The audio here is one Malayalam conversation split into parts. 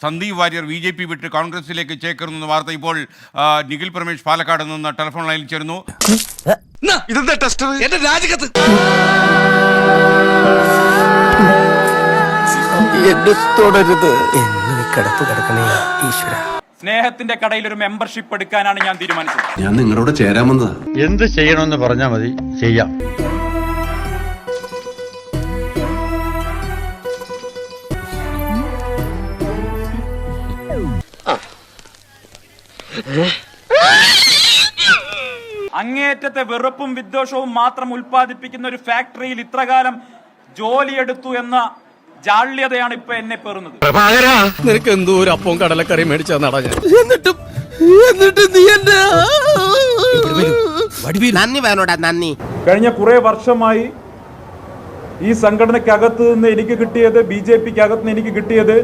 സന്ദീപ് വാര്യർ BJP വിട്ട് കോൺഗ്രസിലേക്ക് ചേക്കേറുന്ന വാർത്ത ഇപ്പോൾ നിഖിൽ പ്രമേഷ് പാലക്കാട് നിന്ന് ടെലിഫോൺ ലൈനിൽ ചേരുന്നു. സ്നേഹത്തിന്റെ കടയിൽ ഒരു മെമ്പർഷിപ്പ് എടുക്കാനാണ് ഞാൻ തീരുമാനിച്ചത്. ഞാൻ നിങ്ങളോട് ചേരാൻ വന്നതാ. എന്ത് ചെയ്യണമെന്ന് പറഞ്ഞാൽ മതി, ചെയ്യാം. അങ്ങേയറ്റത്തെ വെറുപ്പും വിദ്വേഷവും മാത്രം ഉൽപ്പാദിപ്പിക്കുന്ന ഒരു ഫാക്ടറിയിൽ ഇത്രകാലം ജോലിയെടുത്തു എന്ന ജാള്യതയാണ് ഇപ്പൊ എന്നെ പേറുന്നത്. നിനക്ക് എന്തോ ഒരു അപ്പവും കടലക്കറി മേടിച്ചാ എന്നിട്ടും നീ നന്ദി. കഴിഞ്ഞ കുറെ വർഷമായി ഈ സംഘടനയ്ക്കകത്ത് നിന്ന് എനിക്ക് കിട്ടിയത്, BJPക്കകത്ത് നിന്ന് എനിക്ക് കിട്ടിയത്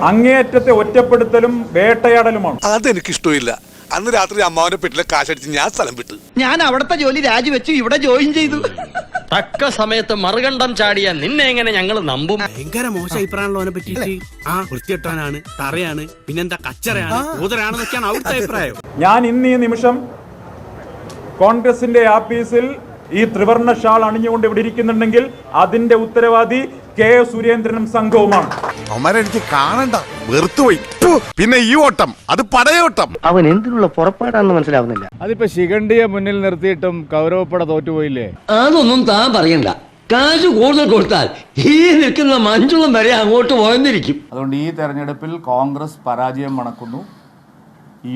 അങ്ങേയറ്റത്തെ ഒറ്റപ്പെടുത്തലും വേട്ടയാടലുമാണ്. അതെനിക്ക് ഇഷ്ടമില്ല. അന്ന് രാത്രി അമ്മാവനെ പെട്ടിലെ കാശടിച്ച് ഞാൻ സ്ഥലം വിട്ടു. ഞാൻ അവിടുത്തെ ജോലി രാജിവെച്ചു, ഇവിടെ ജോയിൻ ചെയ്തു. തക്ക സമയത്ത് മറുകണ്ഠം ചാടിയ നിന്നെ എങ്ങനെ ഞങ്ങൾ നമ്പും? ഭയങ്കര മോശം അഭിപ്രായമാണല്ലോ അവനെ പറ്റിയിട്ട്. വൃത്തികെട്ടവനാണ്, തറയാണ്, പിന്നെന്താ കച്ചറയാണ്, ഊതരാണെന്നൊക്കെയാണ് അവിടുത്തെ അഭിപ്രായം. ഞാൻ ഇന്ന് ഈ നിമിഷം കോൺഗ്രസിന്റെ ആഫീസിൽ ഈ ത്രിവർണ്ണ ഷാൾ അണിഞ്ഞുകൊണ്ട് ഇവിടെ ഇരിക്കുന്നുണ്ടെങ്കിൽ അതിന്റെ ഉത്തരവാദി K. സുരേന്ദ്രനും സംഘവുമാണ്. അവന്മാരെനിക്ക് കാണണ്ട, വെറുത്തുപോയി. പിന്നെ ഈ ഓട്ടം, അത് പടയോട്ടം. അവൻ എന്തിനുള്ള പുറപ്പാടാണെന്ന് മനസ്സിലാവുന്നില്ല. അതിപ്പോ ശിഖണ്ഡിയെ മുന്നിൽ നിർത്തിയിട്ടും കൗരവപ്പട തോറ്റുപോയില്ലേ? അതൊന്നും താൻ പറയണ്ട. കാശ് കൂടുതൽ കൊടുത്താൽ ഈ നിൽക്കുന്ന മഞ്ചുളം വരെ അങ്ങോട്ട് പോയെന്നിരിക്കും. അതുകൊണ്ട് ഈ തെരഞ്ഞെടുപ്പിൽ കോൺഗ്രസ് പരാജയം മണക്കുന്നു.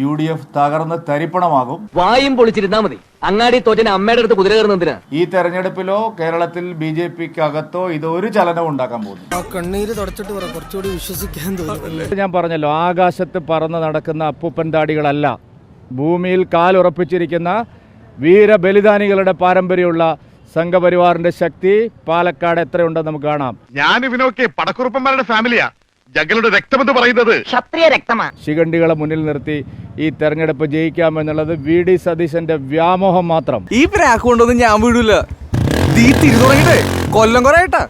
UDF തകർന്ന് തരിപ്പണമാകും. വായും പൊളിച്ചിരുന്നാ മതി. അങ്ങാടി തോറ്റന് അമ്മയുടെ അടുത്ത് കുതിര കയറുന്നതിനാ. ഈ തെരഞ്ഞെടുപ്പിലോ കേരളത്തിൽ BJPക്കകത്തോ ഇതൊരു ചലനം ഉണ്ടാക്കാൻ പോകുന്നു. കണ്ണീര് തുടച്ചിട്ട് കുറച്ചുകൂടി വിശ്വസിക്കാൻ തോന്നുന്നു. ഞാൻ പറഞ്ഞല്ലോ, ആകാശത്ത് പറന്ന് നടക്കുന്ന അപ്പൂപ്പൻ താടികളല്ല, ഭൂമിയിൽ കാലുറപ്പിച്ചിരിക്കുന്ന വീരബലിദാനികളുടെ പാരമ്പര്യമുള്ള സംഘപരിവാറിന്റെ ശക്തി പാലക്കാട് എത്രയുണ്ടെന്ന് നമുക്ക് കാണാം. ഞാൻ ഇവനൊക്കെ പടക്കുറുപ്പന്മാരുടെ ഫാമിലിയാ. ജഗലുടെ രക്തമെന്ന് പറയുന്നത് ക്ഷത്രിയ രക്തമാ. ശിഖണ്ഡികളെ മുന്നിൽ നിർത്തി ഈ തെരഞ്ഞെടുപ്പ് ജയിക്കാമെന്നുള്ളത് VD സതീശന്റെ വ്യാമോഹം മാത്രം. ഈ പ്രാക്ക് കൊണ്ടൊന്നും ഞാൻ വീടില്ല. കൊല്ലം കുറേട്ടാ.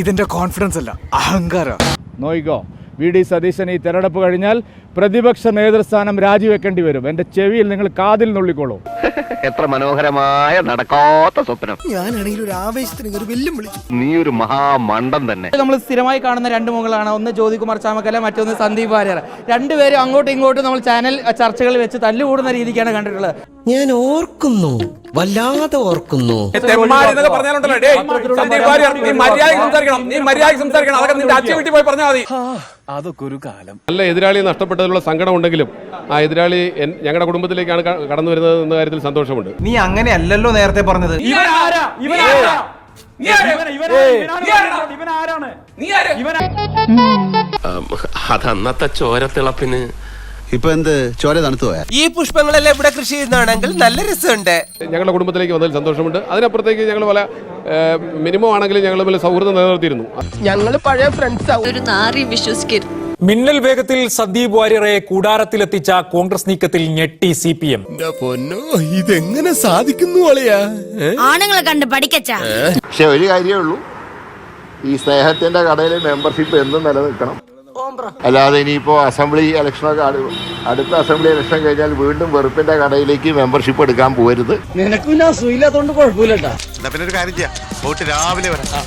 ഇതിന്റെ കോൺഫിഡൻസ് അല്ല, അഹങ്കാരം. നോയിക്കോ, VD സതീശൻ ഈ തെരഞ്ഞെടുപ്പ് കഴിഞ്ഞാൽ പ്രതിപക്ഷ നേതൃസ്ഥാനം രാജിവെക്കേണ്ടി വരും. എന്റെ ചെവിയിൽ നിങ്ങൾ കാതിൽ നുള്ളിക്കോളൂ. എത്ര മനോഹരമായ നടക്കാത്ത സ്വപ്നം. ഞാനാണെങ്കിൽ ഒരു ആവേശത്തിന് ഒരു വെല്ലും വിളിച്ചു. നീ ഒരു മഹാമണ്ടൻ തന്നെ. നമ്മൾ സ്ഥിരമായി കാണുന്ന രണ്ട് മുകളാണ്. ഒന്ന് ജ്യോതികുമാർ ചാമക്കല, മറ്റൊന്ന് സന്ദീപ് വാര്യർ. രണ്ടുപേരും അങ്ങോട്ടും ഇങ്ങോട്ടും നമ്മൾ ചാനൽ ചർച്ചകളിൽ വെച്ച് തല്ലുകൂടുന്ന രീതിക്കാണ് കണ്ടിട്ടുള്ളത്. ഞാൻ ഓർക്കുന്നു, വല്ലാതെ ഓർക്കുന്നു. അതൊക്കെ ഒരു കാലം. നല്ല എതിരാളി നഷ്ടപ്പെട്ടതിലുള്ള സങ്കടം ഉണ്ടെങ്കിലും ആ എതിരാളി ഞങ്ങളുടെ കുടുംബത്തിലേക്കാണ് കടന്നു വരുന്നത് എന്ന കാര്യത്തിൽ സന്തോഷമുണ്ട്. നീ അങ്ങനെയല്ലല്ലോ നേരത്തെ പറഞ്ഞത്. അതന്നത്തെ ചോരത്തിളപ്പിന് ഇപ്പൊ എന്ത് ചോര തണുത്തു പോയാ? ഈ പുഷ്പങ്ങളെല്ലാം ഇവിടെ കൃഷി ചെയ്യുന്നതാണെങ്കിൽ നല്ല രസമുണ്ട്. ഞങ്ങളുടെ കുടുംബത്തിലേക്ക് വന്നതിൽ സന്തോഷമുണ്ട്. അതിനപ്പുറത്തേക്ക് ഞങ്ങൾ പല മിനിമം ആണെങ്കിലും ഞങ്ങൾ തമ്മിൽ സൗഹൃദം നിലനിർത്തിയിരുന്നു. ഞങ്ങൾ പഴയ ഫ്രണ്ട്സ്. ഒരു നാരി വിശ്വസിക്കരുത്. മിന്നൽ വേഗത്തിൽ സന്ദീപ് വാര്യരെ കൂടാരത്തിലെത്തിച്ച കോൺഗ്രസ് നീക്കത്തിൽ ഞെട്ടി CPM. പൊന്നോ, ഇതെങ്ങനെ സാധിക്കുന്നു? ആണുങ്ങളെ കണ്ട് പഠിക്കച്ചാ. പക്ഷെ ഒരു കാര്യമേ ഉള്ളൂ, ഈ സ്നേഹത്തിന്റെ കടയിൽ മെമ്പർഷിപ്പ് എന്നും നിലനിൽക്കണം. അല്ലാതെ ഇനിയിപ്പോ അസംബ്ലി ഇലക്ഷനൊക്കെ അടുത്ത അസംബ്ലി ഇലക്ഷൻ കഴിഞ്ഞാൽ വീണ്ടും വെറുപ്പിന്റെ കടയിലേക്ക് മെമ്പർഷിപ്പ് എടുക്കാൻ പോകരുത്. നിനക്കും സുഖമില്ലാത്തോണ്ട് കുഴപ്പമില്ലട്ടാ. പിന്നെ ഒരു കാര്യം ചെയ്യാം, വോട്ട് രാവിലെ വരാം.